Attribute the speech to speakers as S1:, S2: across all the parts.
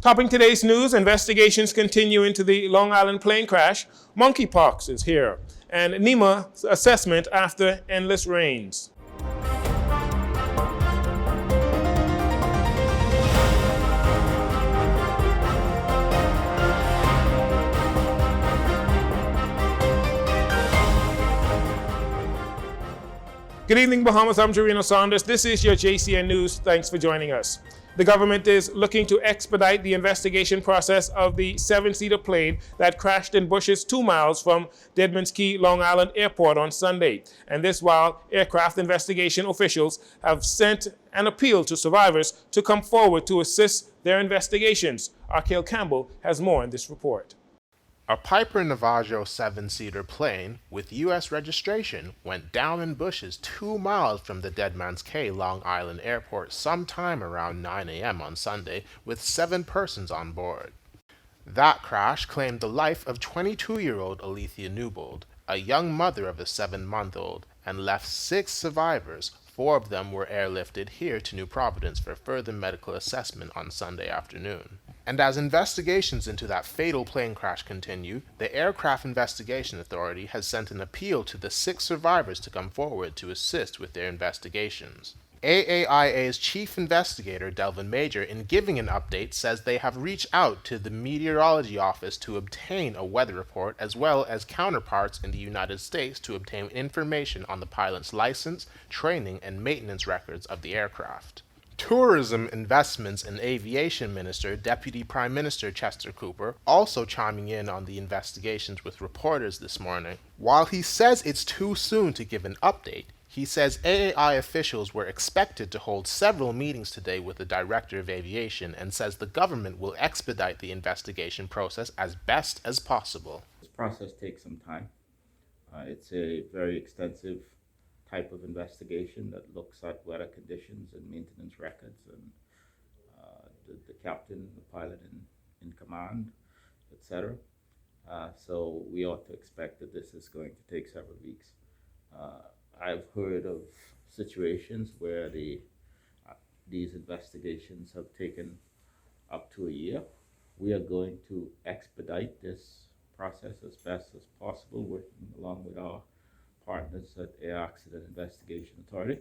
S1: Topping today's news, investigations continue into the Long Island plane crash. Monkeypox is here, and NEMA assessment after endless rains. Good evening, Bahamas. I'm Jarino Saunders. This is your Jcn News. Thanks for joining us. The government is looking to expedite the investigation process of the 7-seater plane that crashed in bushes 2 miles from Deadman's Key, Long Island Airport on Sunday. And this while aircraft investigation officials have sent an appeal to survivors to come forward to assist their investigations. Arkale Campbell has more in this report.
S2: A Piper Navajo 7-seater plane with U.S. registration went down in bushes 2 miles from the Deadman's Cay, Long Island Airport sometime around 9 a.m. on Sunday with 7 persons on board. That crash claimed the life of 22-year-old Alethea Newbold, a young mother of a 7-month-old, and left 6 survivors. 4 of them were airlifted here to New Providence for further medical assessment on Sunday afternoon. And as investigations into that fatal plane crash continue, the Aircraft Investigation Authority has sent an appeal to the 6 survivors to come forward to assist with their investigations. AAIA's chief investigator, Delvin Major, in giving an update, says they have reached out to the meteorology office to obtain a weather report, as well as counterparts in the United States to obtain information on the pilot's license, training, and maintenance records of the aircraft. Tourism, Investments, and Aviation Minister, Deputy Prime Minister Chester Cooper, also chiming in on the investigations with reporters this morning. While he says it's too soon to give an update, he says AAI officials were expected to hold several meetings today with the Director of Aviation and says the government will expedite the investigation process as best as possible.
S3: This process takes some time. It's a very extensive type of investigation that looks at weather conditions and maintenance records and the captain, the pilot in command, etc. So we ought to expect that this is going to take several weeks. I've heard of situations where these investigations have taken up to a year. We are going to expedite this process as best as possible, working along with our partners at Air Accident Investigation Authority.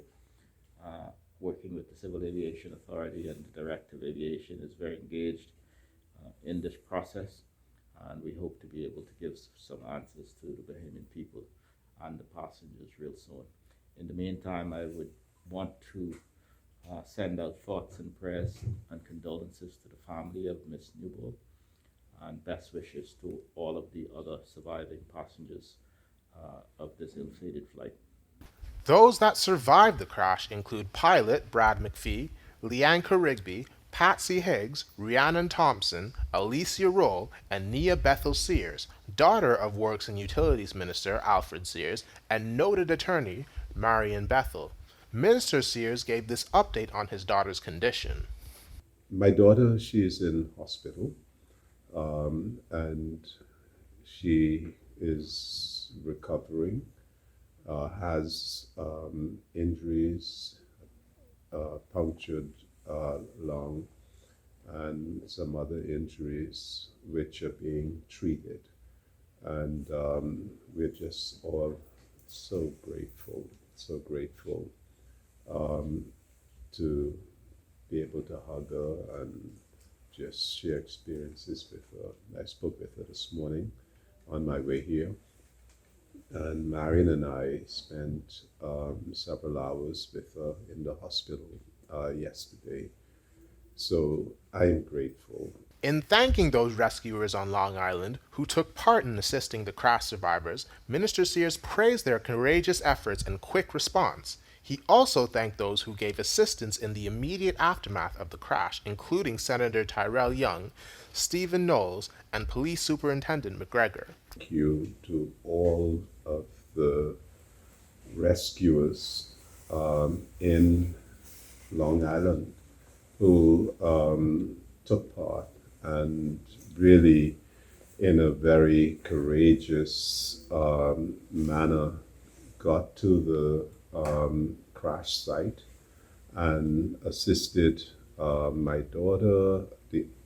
S3: Working with the Civil Aviation Authority and the Director of Aviation is very engaged in this process, and we hope to be able to give some answers to the Bahamian people and the passengers real soon. In the meantime, I would want to send out thoughts and prayers and condolences to the family of Miss Newbold and best wishes to all of the other surviving passengers of this ill-fated flight.
S2: Those that survived the crash include pilot Brad McPhee, Leanca Rigby, Patsy Higgs, Rhiannon Thompson, Alicia Roll, and Nia Bethel Sears, daughter of Works and Utilities Minister Alfred Sears, and noted attorney Marion Bethel. Minister Sears gave this update on his daughter's condition.
S4: My daughter, she is in hospital, and she is recovering, has injuries, punctured lung, and some other injuries which are being treated. And we're just all so grateful to be able to hug her and just share experiences with her. I spoke with her this morning on my way here, and Marion and I spent several hours with her in the hospital yesterday. So I am grateful.
S2: In thanking those rescuers on Long Island who took part in assisting the crash survivors, Minister Sears praised their courageous efforts and quick response. He also thanked those who gave assistance in the immediate aftermath of the crash, including Senator Tyrell Young, Stephen Knowles, and Police Superintendent McGregor.
S4: Thank you to all of the rescuers in Long Island who took part and really in a very courageous manner got to the crash site and assisted my daughter,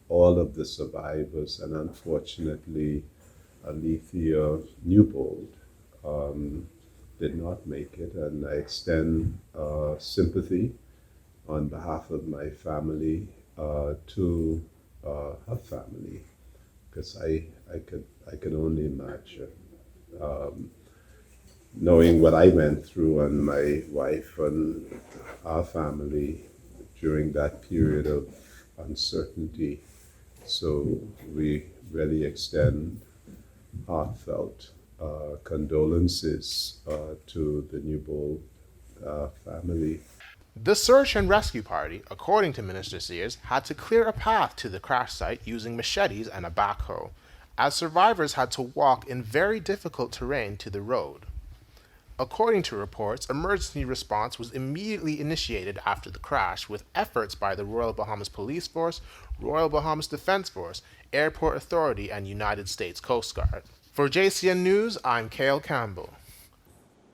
S4: all of the survivors, and unfortunately, Alethea Newbold did not make it. And I extend sympathy on behalf of my family to her family, because I can only imagine knowing what I went through and my wife and our family during that period of uncertainty. So we really extend heartfelt condolences to the Newbold family.
S2: The search and rescue party, according to Minister Sears, had to clear a path to the crash site using machetes and a backhoe, as survivors had to walk in very difficult terrain to the road. According to reports, emergency response was immediately initiated after the crash, with efforts by the Royal Bahamas Police Force, Royal Bahamas Defense Force, Airport Authority, and United States Coast Guard. For Jcn News, I'm Cale Campbell.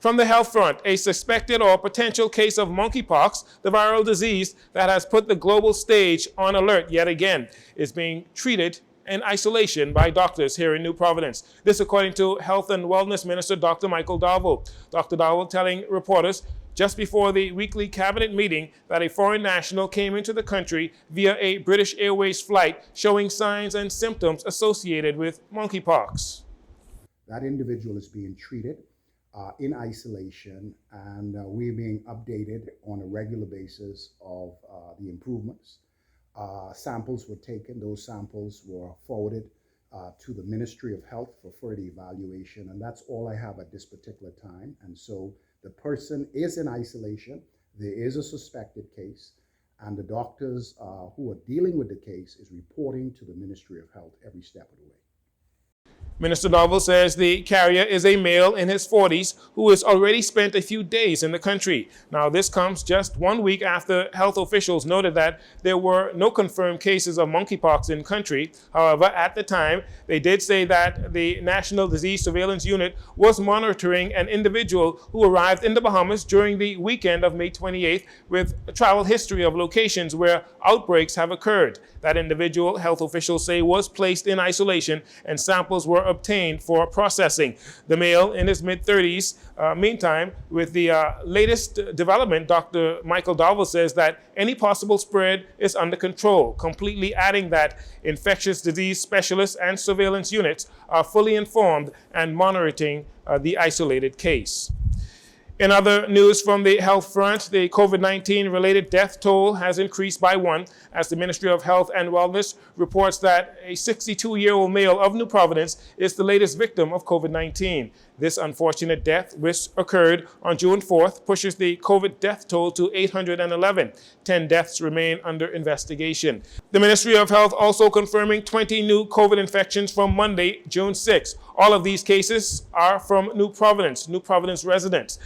S1: From the health front, a suspected or potential case of monkeypox, the viral disease that has put the global stage on alert yet again, is being treated in isolation by doctors here in New Providence. This according to Health and Wellness Minister Dr. Michael Darville. Dr. Darville telling reporters just before the weekly cabinet meeting that a foreign national came into the country via a British Airways flight showing signs and symptoms associated with monkeypox.
S5: That individual is being treated in isolation, and we're being updated on a regular basis of the improvements. Samples were taken. Those samples were forwarded to the Ministry of Health for further evaluation, and that's all I have at this particular time. And so the person is in isolation. There is a suspected case, and the doctors who are dealing with the case is reporting to the Ministry of Health every step of the way.
S1: Minister Darville says the carrier is a male in his 40s who has already spent a few days in the country. Now, this comes just 1 week after health officials noted that there were no confirmed cases of monkeypox in country. However, at the time, they did say that the National Disease Surveillance Unit was monitoring an individual who arrived in the Bahamas during the weekend of May 28th with a travel history of locations where outbreaks have occurred. That individual, health officials say, was placed in isolation and samples were obtained for processing. The male in his mid-30s. Meantime, with the latest development, Dr. Michael Darville says that any possible spread is under control, completely adding that infectious disease specialists and surveillance units are fully informed and monitoring the isolated case. In other news from the health front, the COVID-19 related death toll has increased by 1 as the Ministry of Health and Wellness reports that a 62-year-old male of New Providence is the latest victim of COVID-19. This unfortunate death, which occurred on June 4th, pushes the COVID death toll to 811. 10 deaths remain under investigation. The Ministry of Health also confirming 20 new COVID infections from Monday, June 6. All of these cases are from New Providence residents.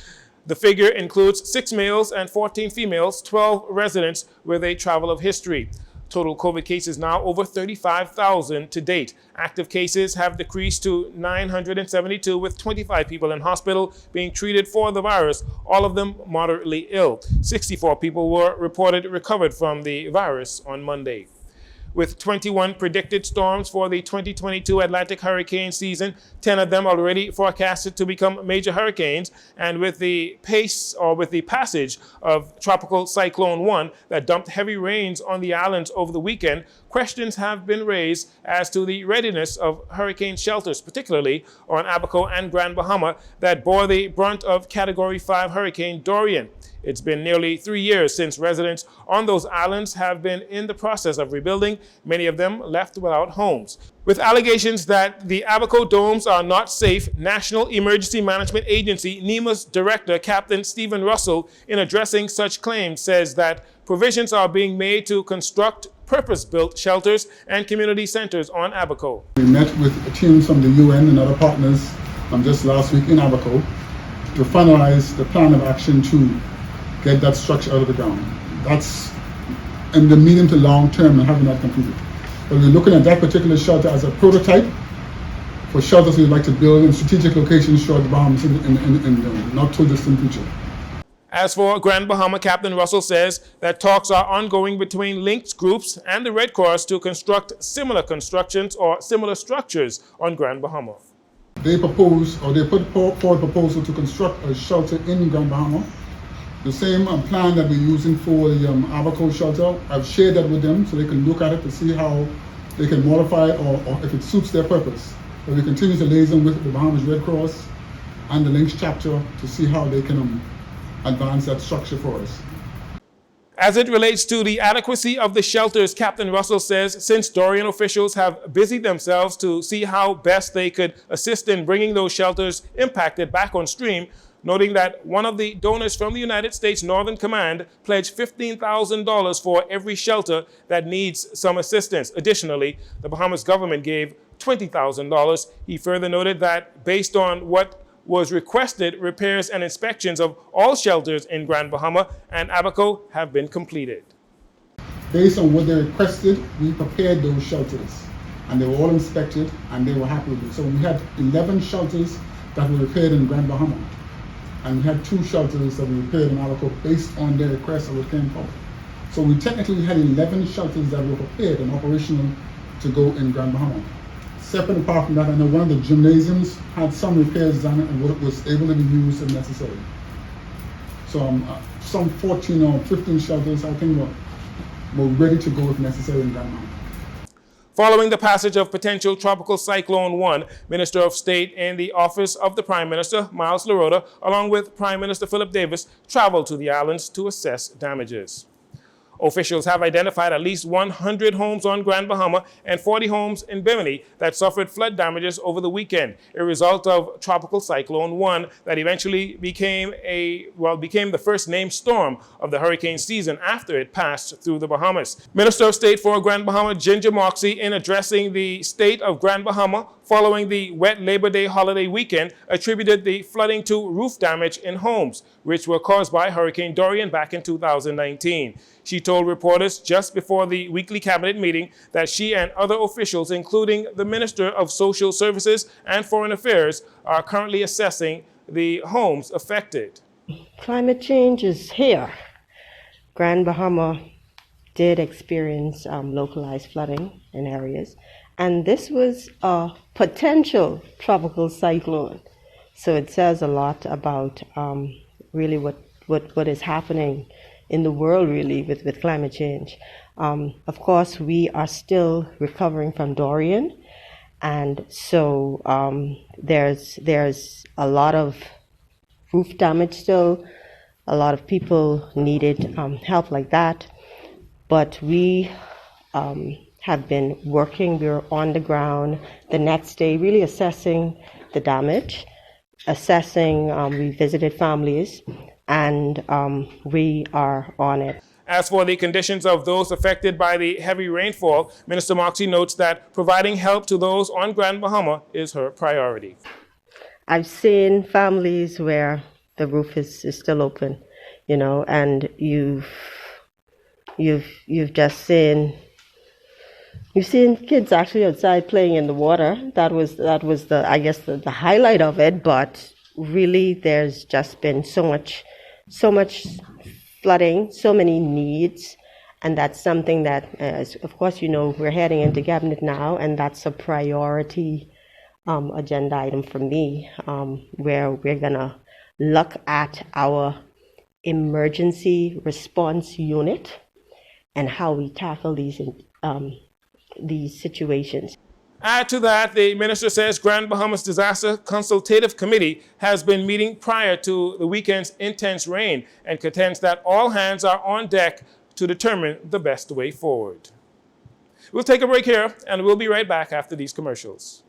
S1: The figure includes 6 males and 14 females, 12 residents with a travel of history. Total COVID cases now over 35,000 to date. Active cases have decreased to 972, with 25 people in hospital being treated for the virus, all of them moderately ill. 64 people were reported recovered from the virus on Monday. With 21 predicted storms for the 2022 Atlantic hurricane season, 10 of them already forecasted to become major hurricanes, and with the passage of Tropical Cyclone 1 that dumped heavy rains on the islands over the weekend, questions have been raised as to the readiness of hurricane shelters, particularly on Abaco and Grand Bahama, that bore the brunt of Category 5 Hurricane Dorian. It's been nearly 3 years since residents on those islands have been in the process of rebuilding, many of them left without homes. With allegations that the Abaco domes are not safe, National Emergency Management Agency NEMA's director, Captain Stephen Russell, in addressing such claims, says that provisions are being made to construct purpose-built shelters and community centers on Abaco.
S6: We met with teams from the UN and other partners just last week in Abaco to finalize the plan of action to get that structure out of the ground. That's in the medium to long term and having that completed. But we're looking at that particular shelter as a prototype for shelters we'd like to build in strategic locations throughout the Bahamas in the not too distant future.
S1: As for Grand Bahama, Captain Russell says that talks are ongoing between linked groups and the Red Cross to construct similar constructions or similar structures on Grand Bahama.
S6: They propose, or they put forward a proposal to construct a shelter in Grand Bahama. The same plan that we're using for the Abaco shelter, I've shared that with them so they can look at it to see how they can modify it or if it suits their purpose. But we continue to liaison with the Bahamas Red Cross and the Links chapter to see how they can advance that structure for us.
S1: As it relates to the adequacy of the shelters, Captain Russell says since Dorian officials have busied themselves to see how best they could assist in bringing those shelters impacted back on stream, noting that one of the donors from the United States Northern Command pledged $15,000 for every shelter that needs some assistance. Additionally, the Bahamas government gave $20,000. He further noted that based on what was requested, repairs and inspections of all shelters in Grand Bahama and Abaco have been completed.
S6: Based on what they requested, we prepared those shelters and they were all inspected and they were happy with it. So we had 11 shelters that were repaired in Grand Bahama and we had 2 shelters that were repaired in Abaco based on their request that came forward. So we technically had 11 shelters that were prepared and operational to go in Grand Bahama. Separate apart from that, I know one of the gymnasiums had some repairs done and what was able to be used if necessary. So some 14 or 15 shelters, I think, were ready to go if necessary in Ghana.
S1: Following the passage of potential Tropical Cyclone 1, Minister of State in the Office of the Prime Minister, Miles Larota, along with Prime Minister Philip Davis, traveled to the islands to assess damages. Officials have identified at least 100 homes on Grand Bahama and 40 homes in Bimini that suffered flood damages over the weekend, a result of Tropical Cyclone 1 that eventually became the first named storm of the hurricane season after it passed through the Bahamas. Minister of State for Grand Bahama, Ginger Moxie, in addressing the state of Grand Bahama following the wet Labor Day holiday weekend, attributed the flooding to roof damage in homes, which were caused by Hurricane Dorian back in 2019. She told reporters just before the weekly cabinet meeting that she and other officials, including the Minister of Social Services and Foreign Affairs, are currently assessing the homes affected.
S7: Climate change is here. Grand Bahama did experience localized flooding in areas, and this was a potential tropical cyclone. So it says a lot about really what is happening in the world really with climate change. Of course, we are still recovering from Dorian, and so there's a lot of roof damage still. A lot of people needed help like that, but we have been working. We're on the ground the next day, really assessing the damage, we visited families, and we are on it.
S1: As for the conditions of those affected by the heavy rainfall, Minister Moxie notes that providing help to those on Grand Bahama is her priority.
S7: I've seen families where the roof is still open, and you've just seen kids actually outside playing in the water. That was the highlight of it. But really, there's just been so much flooding, so many needs, and that's something that, of course, we're heading into cabinet now, and that's a priority agenda item for me, where we're gonna look at our emergency response unit and how we tackle these situations.
S1: Add to that, the minister says Grand Bahama's Disaster Consultative Committee has been meeting prior to the weekend's intense rain and contends that all hands are on deck to determine the best way forward. We'll take a break here, and we'll be right back after these commercials.